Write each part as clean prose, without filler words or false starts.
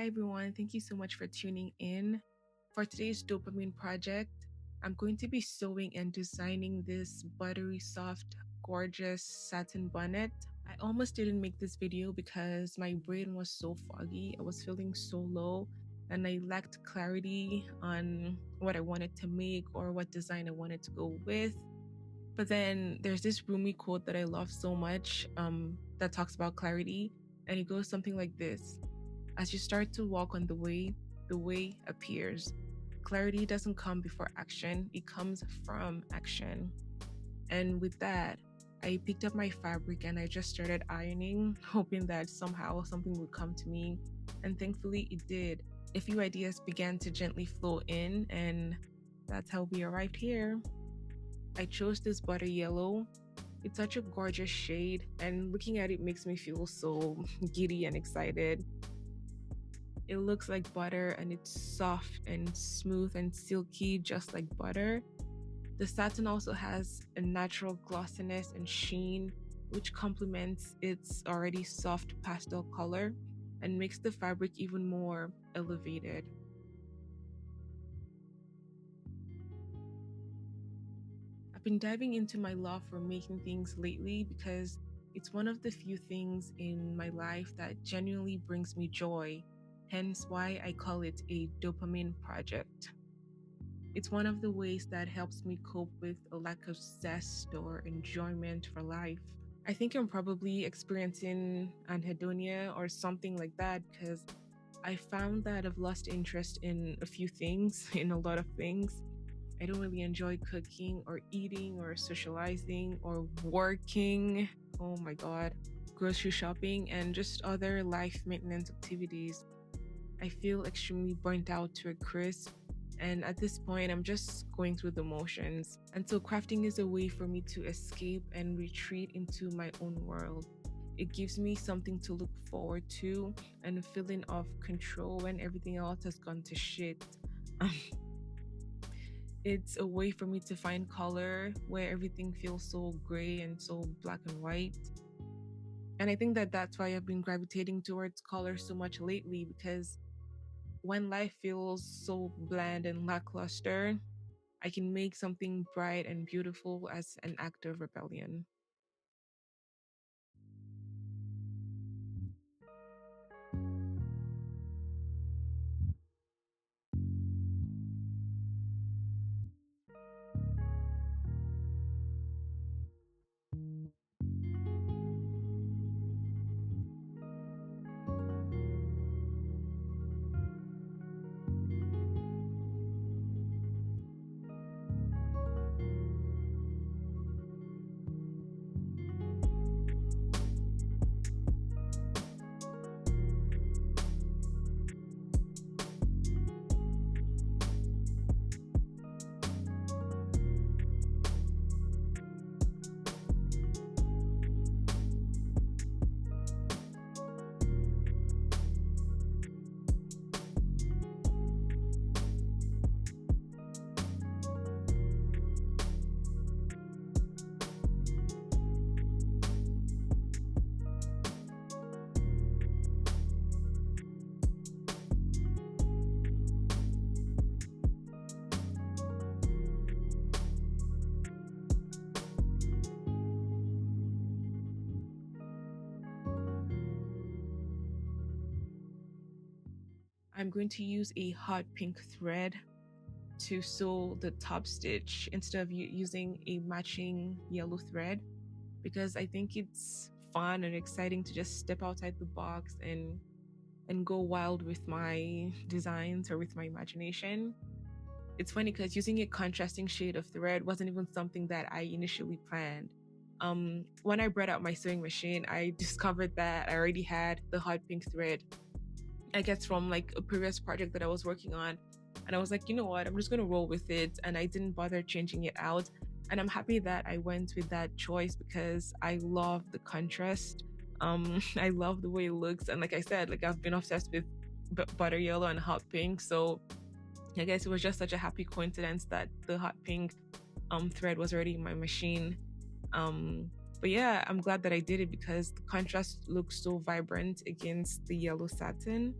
Hi everyone, thank you so much for tuning in. For today's dopamine project, I'm going to be sewing and designing this buttery soft, gorgeous satin bonnet. I almost didn't make this video because my brain was so foggy. I was feeling so low and I lacked clarity on what I wanted to make or what design I wanted to go with. But then there's this Rumi quote that I love so much that talks about clarity, and it goes something like this: as you start to walk on the way appears. Clarity doesn't come before action, it comes from action. And with that, I picked up my fabric and I just started ironing, hoping that somehow something would come to me. And thankfully, it did. A few ideas began to gently flow in, and that's how we arrived here. I chose this butter yellow. It's such a gorgeous shade, and looking at it makes me feel so giddy and excited. It looks like butter and it's soft and smooth and silky, just like butter. The satin also has a natural glossiness and sheen, which complements its already soft pastel color and makes the fabric even more elevated. I've been diving into my love for making things lately because it's one of the few things in my life that genuinely brings me joy, hence why I call it a dopamine project. It's one of the ways that helps me cope with a lack of zest or enjoyment for life. I think I'm probably experiencing anhedonia or something like that because I found that I've lost interest in a few things, in a lot of things. I don't really enjoy cooking or eating or socializing or working. Oh my God. Grocery shopping and just other life maintenance activities. I feel extremely burnt out to a crisp. And at this point, I'm just going through the motions. And so, crafting is a way for me to escape and retreat into my own world. It gives me something to look forward to and a feeling of control when everything else has gone to shit. It's a way for me to find color where everything feels so gray and so black and white. And I think that that's why I've been gravitating towards color so much lately, because when life feels so bland and lackluster, I can make something bright and beautiful as an act of rebellion. I'm going to use a hot pink thread to sew the top stitch instead of using a matching yellow thread, because I think it's fun and exciting to just step outside the box and go wild with my designs or with my imagination. It's funny because using a contrasting shade of thread wasn't even something that I initially planned. When I brought out my sewing machine, I discovered that I already had the hot pink thread, I guess from like a previous project that I was working on. And I was like, you know what, I'm just gonna roll with it. And I didn't bother changing it out. And I'm happy that I went with that choice because I love the contrast. I love the way it looks. And like I said, like I've been obsessed with butter yellow and hot pink. So I guess it was just such a happy coincidence that the hot pink thread was already in my machine. But yeah, I'm glad that I did it because the contrast looks so vibrant against the yellow satin.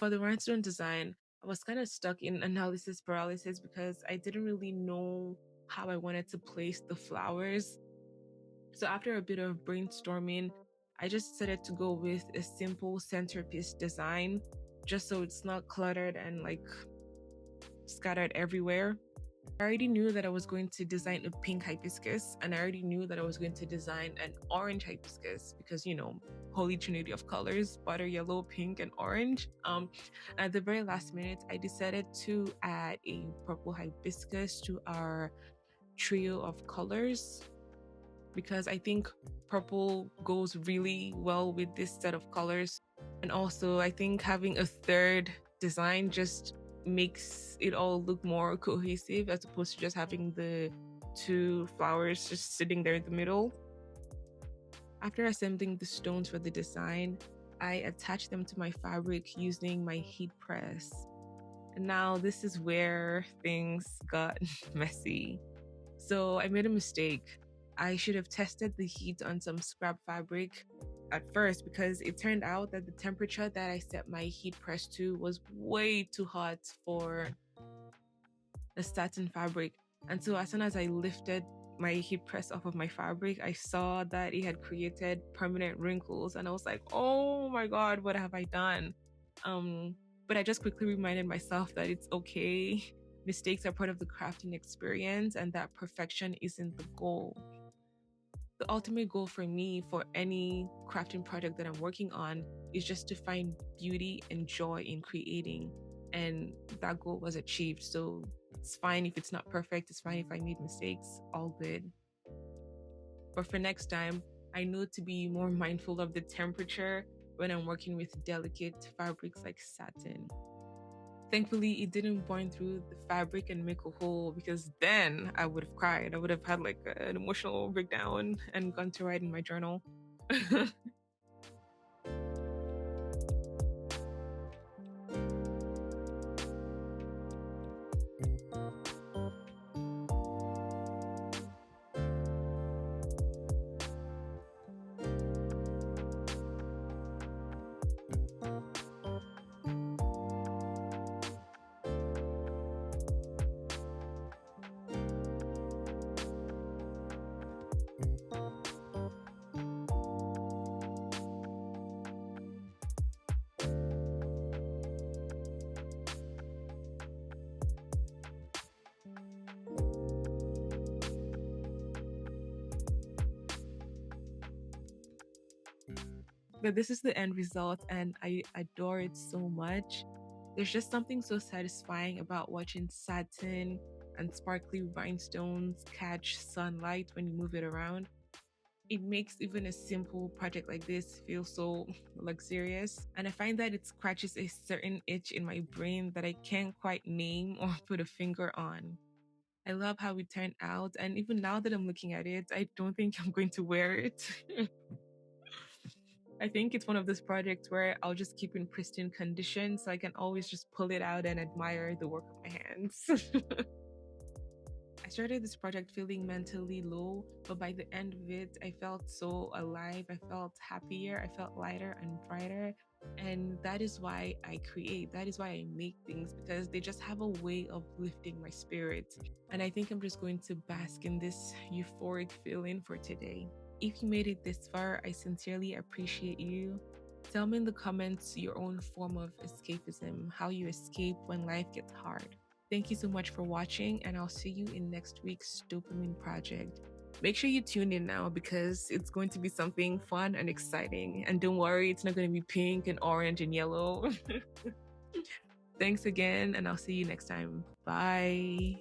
For the rhinestone design, I was kind of stuck in analysis paralysis because I didn't really know how I wanted to place the flowers. So after a bit of brainstorming, I just decided to go with a simple centerpiece design just so it's not cluttered and like scattered everywhere. I already knew that I was going to design a pink hibiscus, and I already knew that I was going to design an orange hibiscus because, holy trinity of colors, butter, yellow, pink, and orange. At the very last minute, I decided to add a purple hibiscus to our trio of colors because I think purple goes really well with this set of colors. And also, I think having a third design just makes it all look more cohesive as opposed to just having the two flowers just sitting there in the middle. After assembling the stones for the design, I attached them to my fabric using my heat press. And now this is where things got messy. So I made a mistake. I should have tested the heat on some scrap fabric at first because it turned out that the temperature that I set my heat press to was way too hot for the satin fabric. And so as soon as I lifted my heat press off of my fabric, I saw that it had created permanent wrinkles. And I was like, oh my God, what have I done? But I just quickly reminded myself that it's okay. Mistakes are part of the crafting experience and that perfection isn't the goal. The ultimate goal for me for any crafting project that I'm working on is just to find beauty and joy in creating. And that goal was achieved. So it's fine if it's not perfect. It's fine if I made mistakes. All good. But for next time, I know to be more mindful of the temperature when I'm working with delicate fabrics like satin. Thankfully, it didn't burn through the fabric and make a hole because then I would have cried. I would have had like an emotional breakdown and gone to write in my journal. But this is the end result, and I adore it so much. There's just something so satisfying about watching satin and sparkly rhinestones catch sunlight when you move it around. It makes even a simple project like this feel so luxurious. And I find that it scratches a certain itch in my brain that I can't quite name or put a finger on. I love how it turned out, and even now that I'm looking at it, I don't think I'm going to wear it. I think it's one of those projects where I'll just keep in pristine condition so I can always just pull it out and admire the work of my hands. I started this project feeling mentally low, but by the end of it, I felt so alive. I felt happier. I felt lighter and brighter. And that is why I create. That is why I make things because they just have a way of lifting my spirit. And I think I'm just going to bask in this euphoric feeling for today. If you made it this far, I sincerely appreciate you. Tell me in the comments your own form of escapism, how you escape when life gets hard. Thank you so much for watching, and I'll see you in next week's Dopamine project. Make sure you tune in now because it's going to be something fun and exciting. And don't worry, it's not going to be pink and orange and yellow. Thanks again, and I'll see you next time. Bye.